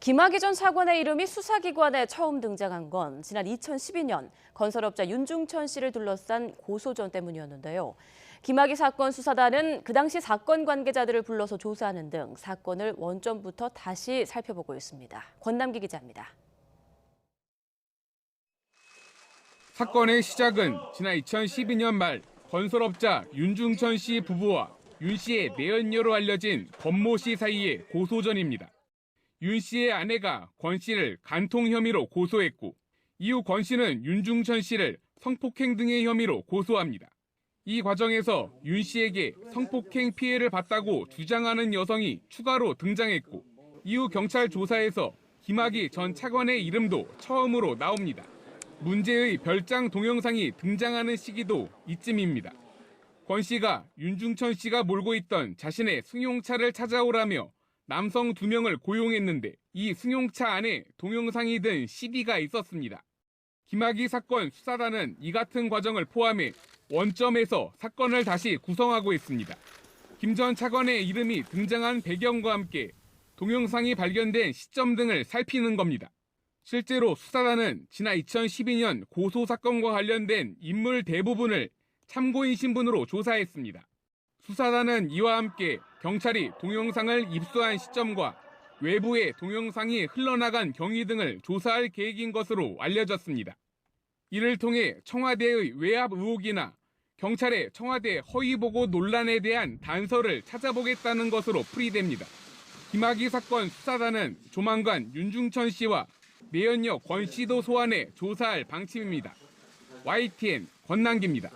김학의 전 차관의 이름이 수사기관에 처음 등장한 건 지난 2012년 건설업자 윤중천 씨를 둘러싼 고소전 때문이었는데요. 김학의 사건 수사단은 그 당시 사건 관계자들을 불러서 조사하는 등 사건을 원점부터 다시 살펴보고 있습니다. 권남기 기자입니다. 사건의 시작은 지난 2012년 말 건설업자 윤중천 씨 부부와 윤 씨의 내연녀로 알려진 권 모 씨 사이의 고소전입니다. 윤 씨의 아내가 권 씨를 간통 혐의로 고소했고 이후 권 씨는 윤중천 씨를 성폭행 등의 혐의로 고소합니다. 이 과정에서 윤 씨에게 성폭행 피해를 봤다고 주장하는 여성이 추가로 등장했고 이후 경찰 조사에서 김학의 전 차관의 이름도 처음으로 나옵니다. 문제의 별장 동영상이 등장하는 시기도 이쯤입니다. 권 씨가 윤중천 씨가 몰고 있던 자신의 승용차를 찾아오라며 남성 2명을 고용했는데 이 승용차 안에 동영상이 든 CD가 있었습니다. 김학의 사건 수사단은 이 같은 과정을 포함해 원점에서 사건을 다시 구성하고 있습니다. 김 전 차관의 이름이 등장한 배경과 함께 동영상이 발견된 시점 등을 살피는 겁니다. 실제로 수사단은 지난 2012년 고소 사건과 관련된 인물 대부분을 참고인 신분으로 조사했습니다. 수사단은 이와 함께 경찰이 동영상을 입수한 시점과 외부에 동영상이 흘러나간 경위 등을 조사할 계획인 것으로 알려졌습니다. 이를 통해 청와대의 외압 의혹이나 경찰의 청와대 허위보고 논란에 대한 단서를 찾아보겠다는 것으로 풀이됩니다. 김학의 사건 수사단은 조만간 윤중천 씨와 내연녀 권 씨도 소환해 조사할 방침입니다. YTN 권남기입니다.